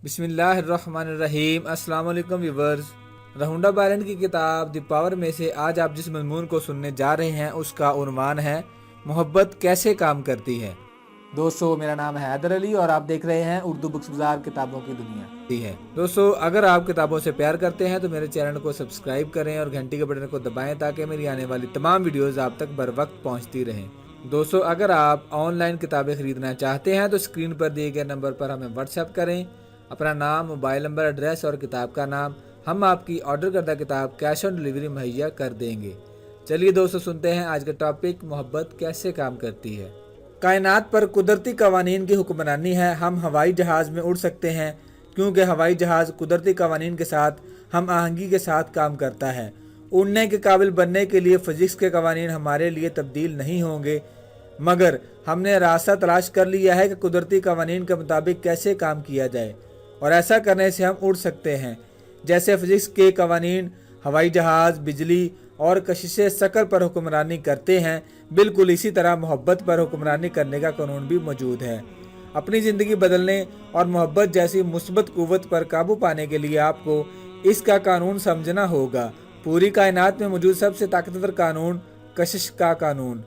बिस्मिल्लाहिर्रहमानिर्रहीम। अस्सलाम वालेकुम व्यूअर्स। रहूंडा बायलेंड की किताब द पावर में से आज आप जिस मज़मून को सुनने जा रहे हैं उसका उन्वान है मोहब्बत कैसे काम करती है। दोस्तों, मेरा नाम है हैदर अली और आप देख रहे हैं उर्दू बुक्स बाजार किताबों की दुनिया है। दोस्तों, अगर आप किताबों से प्यार करते हैं तो मेरे चैनल को सब्सक्राइब करें और घंटी के बटन को दबाएं ताकि मेरी आने वाली तमाम वीडियोस आप तक बर वक्त पहुंचती रहें। दोस्तों, अगर आप ऑनलाइन किताबें खरीदना चाहते हैं तो स्क्रीन पर दिए गए नंबर पर हमें व्हाट्सएप करें, अपना नाम, मोबाइल नंबर, एड्रेस और किताब का नाम। हम आपकी ऑर्डर करदा किताब कैश ऑन डिलीवरी मुहैया कर देंगे। चलिए दोस्तों, सुनते हैं आज का टॉपिक, मोहब्बत कैसे काम करती है। कायनात पर कुदरती कवानीन की हुक्मरानी है। हम हवाई जहाज़ में उड़ सकते हैं क्योंकि हवाई जहाज़ कुदरती कवानीन के साथ हम आहंगी के साथ काम करता है। उड़ने के काबिल बनने के लिए फिजिक्स के कवानीन हमारे लिए तब्दील नहीं होंगे, मगर हमने रास्ता तलाश कर लिया है कि कुदरती कवानीन के मुताबिक कैसे काम किया जाए और ऐसा करने से हम उड़ सकते हैं। जैसे फिजिक्स के कवानीन हवाई जहाज़, बिजली और कशिश शकल पर हुक्मरानी करते हैं, बिल्कुल इसी तरह मोहब्बत पर हुक्मरानी करने का कानून भी मौजूद है। अपनी ज़िंदगी बदलने और मोहब्बत जैसी मुस्बत कुव्वत पर काबू पाने के लिए आपको इसका कानून समझना होगा। पूरी कायनात में मौजूद सबसे ताकतवर कानून कशिश का कानून।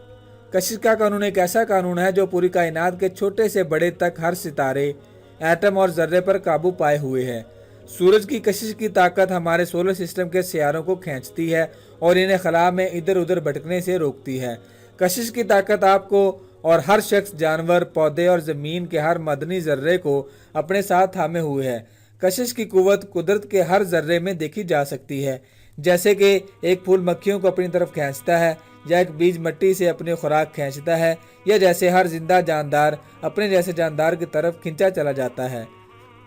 कशिश का कानून एक ऐसा कानून है जो पूरी कायनात के छोटे से बड़े तक हर सितारे, एटम और जर्रे पर काबू पाए हुए है। सूरज की कशिश की ताकत हमारे सोलर सिस्टम के सियारों को खींचती है और इन्हें खला में इधर उधर भटकने से रोकती है। कशिश की ताकत आपको और हर शख्स, जानवर, पौधे और ज़मीन के हर मदनी जर्रे को अपने साथ थामे हुए है। कशिश की कुव्वत कुदरत के हर जर्रे में देखी जा सकती है, जैसे कि एक फूल मक्खियों को अपनी तरफ खींचता है, या एक बीज मिट्टी से अपनी खुराक खींचता है, या जैसे हर जिंदा जानदार अपने जैसे जानदार की तरफ खींचा चला जाता है।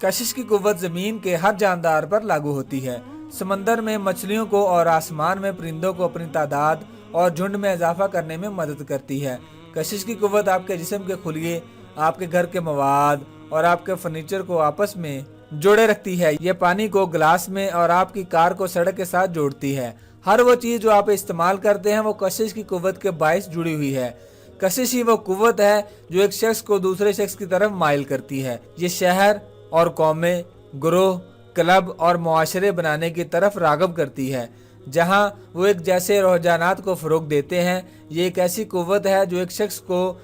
कशिश की कुव्वत ज़मीन के हर जानदार पर लागू होती है। समंदर में मछलियों को और आसमान में परिंदों को अपनी तादाद और झुंड में इजाफा करने में मदद करती है। कशिश की कुव्वत आपके जिस्म के खुलिये, आपके घर के मवाद और आपके फर्नीचर को आपस में जोड़े रखती है। यह पानी को गिलास में और आपकी कार को सड़क के साथ जोड़ती है। हर वो चीज़ जो आप इस्तेमाल करते हैं वो कशिश की कुव्वत के बाइस जुड़ी हुई है। कशिश ही वो कुव्वत है जो एक शख्स को दूसरे शख्स की तरफ माइल करती है। ये शहर और कौमें, ग्रोह, क्लब और मुआशरे बनाने की तरफ राग़ब करती है, जहां वो एक जैसे रुझानात को फ़रोग़ देते हैं। ये एक ऐसी कुव्वत है जो एक शख्स को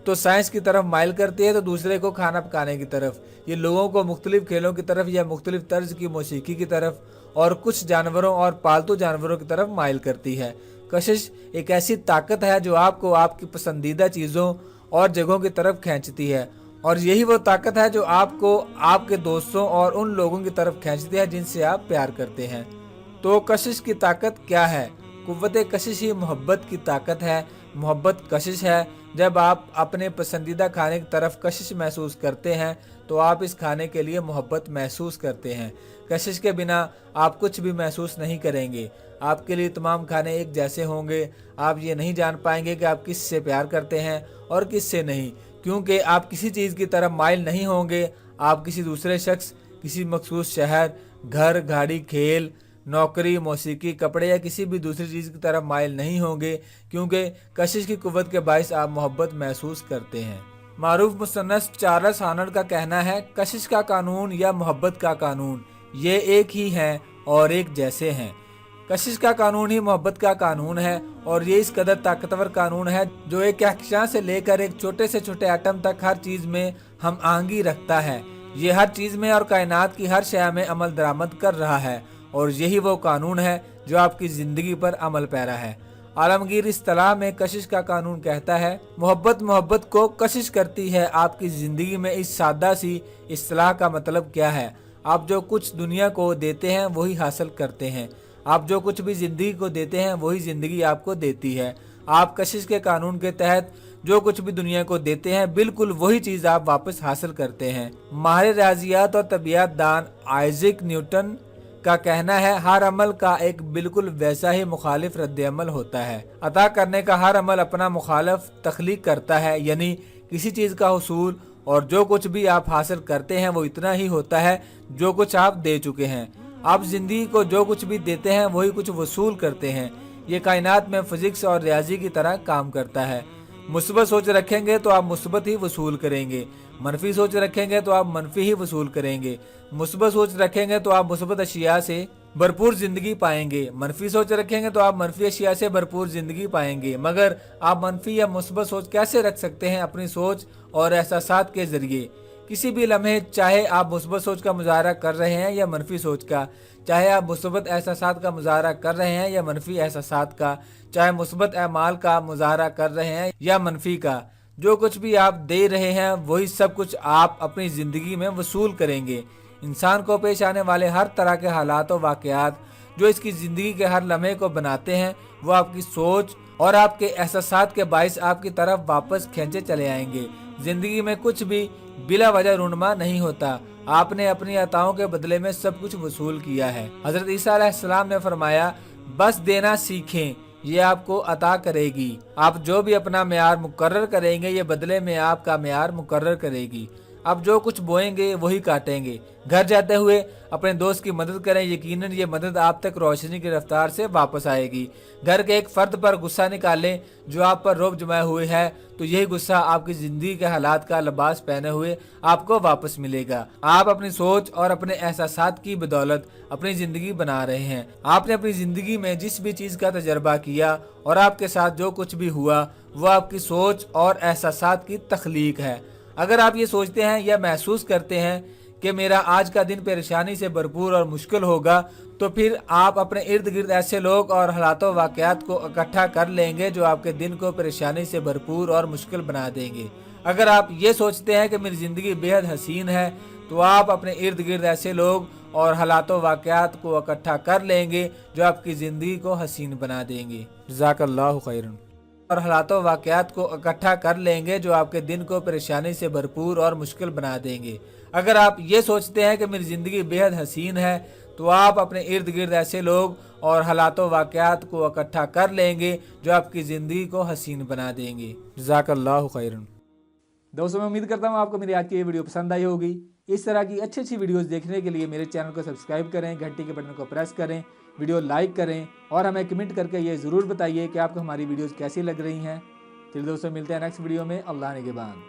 तो साइंस की तरफ माइल करती है तो दूसरे को खाना पकाने की तरफ। ये लोगों को मुख्तलिफ खेलों की तरफ या मुख्तलिफ तर्ज की मौसीकी की तरफ और कुछ जानवरों और पालतू जानवरों की तरफ माइल करती है। कशिश एक ऐसी ताकत है जो आपको आपकी पसंदीदा चीज़ों और जगहों की तरफ खींचती है, और यही वो ताकत है जो आपको आपके दोस्तों और उन लोगों की तरफ खींचती है जिनसे आप प्यार करते हैं। तो कशिश की ताकत क्या है? कुव्वत कशिश ही मोहब्बत की ताकत है। मोहब्बत कशिश है। जब आप अपने पसंदीदा खाने की तरफ कशिश महसूस करते हैं तो आप इस खाने के लिए मोहब्बत महसूस करते हैं। कशिश के बिना आप कुछ भी महसूस नहीं करेंगे। आपके लिए तमाम खाने एक जैसे होंगे। आप ये नहीं जान पाएंगे कि आप किससे प्यार करते हैं और किससे नहीं, क्योंकि आप किसी चीज़ की तरफ माइल नहीं होंगे। आप किसी दूसरे शख्स, किसी मखसूस शहर, घर, गाड़ी, खेल, नौकरी, मौसीकी, कपड़े या किसी भी दूसरी चीज़ की तरफ माइल नहीं होंगे, क्योंकि कशिश की कुव्वत के बाइस आप मोहब्बत महसूस करते हैं। मारूफ मुसन्निफ चार्ल्स हार्नर का कहना है, कशिश का कानून या मोहब्बत का कानून ये एक ही हैं और एक जैसे हैं। कशिश का कानून ही मोहब्बत का कानून है और ये इस कदर ताकतवर कानून है जो एक कहकशां से लेकर एक छोटे से छोटे एटम तक हर चीज़ में हम आहंगी रखता है। ये हर चीज़ में और कायनात की हर शय में अमल दरामद कर रहा है, और यही वो कानून है जो आपकी ज़िंदगी पर अमल पैरा है। आलमगीर इस्तिलाह में कशिश का कानून कहता है, मोहब्बत को कशिश करती है आपकी ज़िंदगी में। इस सादा सी इस्तिलाह का मतलब क्या है? आप जो कुछ दुनिया को देते हैं वही हासिल करते हैं। आप जो कुछ भी ज़िंदगी को देते हैं वही ज़िंदगी आपको देती है। आप कशिश के कानून के तहत जो कुछ भी दुनिया को देते हैं बिल्कुल वही चीज़ आप वापस हासिल करते हैं। माहिर रियाजियात और तबीयत दान आइजैक न्यूटन का कहना है, हर अमल का एक बिल्कुल वैसा ही मुखालिफ रद्द-ए-अमल होता है। अता करने का हर अमल अपना मुखालिफ तख्लीक करता है, यानी किसी चीज़ का हुसूल, और जो कुछ भी आप हासिल करते हैं वो इतना ही होता है जो कुछ आप दे चुके हैं। आप ज़िंदगी को जो कुछ भी देते हैं वही कुछ वसूल करते हैं। ये कायनात में फिजिक्स और रियाजी की तरह काम करता है। मुस्बत सोच रखेंगे तो आप मुस्बत ही वसूल करेंगे, मनफी सोच रखेंगे तो आप मनफी ही वसूल करेंगे। मुस्बत सोच रखेंगे तो आप मुस्बत अशिया से भरपूर जिंदगी पाएंगे, मनफी सोच रखेंगे तो आप मनफी अशिया से भरपूर जिंदगी पाएंगे। मगर आप मनफी या मुस्बत सोच कैसे रख सकते हैं? अपनी सोच और एहसासात के जरिए। किसी भी लम्हे, चाहे आप मुस्बत सोच का मुजाहरा कर रहे हैं या मनफी सोच का, चाहे आप मुस्बत एहसासात का मुजाहरा कर रहे हैं या मनफी एहसासात का, चाहे मुस्बत अमाल का मुजाहरा कर रहे हैं या मनफी का, जो कुछ भी आप दे रहे हैं वही सब कुछ आप अपनी ज़िंदगी में वसूल करेंगे। इंसान को पेश आने वाले हर तरह के हालात और वाक़यात जो इसकी ज़िंदगी के हर लम्हे को बनाते हैं, वो आपकी सोच और आपके एहसासात के बाइस आपकी तरफ वापस खींचे चले आएंगे। ज़िंदगी में कुछ भी बिला वजह रूनमा नहीं होता। आपने अपनी अताओं के बदले में सब कुछ वसूल किया है। हज़रत ईसा अलैहिस्सलाम ने फरमाया, बस देना सीखें, ये आपको अता करेगी। आप जो भी अपना मेयार मुकर्रर करेंगे, ये बदले में आपका मेयार मुकर्रर करेगी। आप जो कुछ बोएंगे वही काटेंगे। घर जाते हुए अपने दोस्त की मदद करें, यकीनन ये मदद आप तक रोशनी की रफ्तार से वापस आएगी। घर के एक फर्द पर गुस्सा निकालें जो आप पर रोब जमाए हुए है, तो यही गुस्सा आपकी ज़िंदगी के हालात का लिबास पहने हुए आपको वापस मिलेगा। आप अपनी सोच और अपने एहसासात की बदौलत अपनी ज़िंदगी बना रहे हैं। आपने अपनी ज़िंदगी में जिस भी चीज़ का तजर्बा किया और आपके साथ जो कुछ भी हुआ, वो आपकी सोच और एहसासात की तख्लीक है। अगर आप ये सोचते हैं या महसूस करते हैं कि मेरा आज का दिन परेशानी से भरपूर और मुश्किल होगा, तो फिर आप अपने इर्द गिर्द ऐसे लोग और हालातों वाक़यात को इकट्ठा कर लेंगे जो आपके दिन को परेशानी से भरपूर और मुश्किल बना देंगे। अगर आप ये सोचते हैं कि मेरी ज़िंदगी बेहद हसीन है, तो आप अपने इर्द गिर्द ऐसे लोग और हालातों वाक़यात को इकट्ठा कर लेंगे जो आपकी ज़िंदगी को हसीन बना देंगे। जज़ाकल्लाहु खैरन। और हालातों वाक़यात को इकट्ठा कर लेंगे जो आपके दिन को परेशानी से भरपूर और मुश्किल बना देंगे। अगर आप ये सोचते हैं कि मेरी ज़िंदगी बेहद हसीन है, तो आप अपने इर्द गिर्द ऐसे लोग और हालातों वाक़यात को इकट्ठा कर लेंगे जो आपकी ज़िंदगी को हसीन बना देंगे। जज़ाकल्लाहु खैरन। दोस्तों, मैं उम्मीद करता हूँ आपको मेरी आज की ये वीडियो पसंद आई होगी। इस तरह की अच्छी अच्छी वीडियोस देखने के लिए मेरे चैनल को सब्सक्राइब करें, घंटी के बटन को प्रेस करें, वीडियो लाइक करें और हमें कमेंट करके ये ज़रूर बताइए कि आपको हमारी वीडियोस कैसी लग रही हैं। फिर दोस्तों, मिलते हैं नेक्स्ट वीडियो में। अल्लाह निगहबान।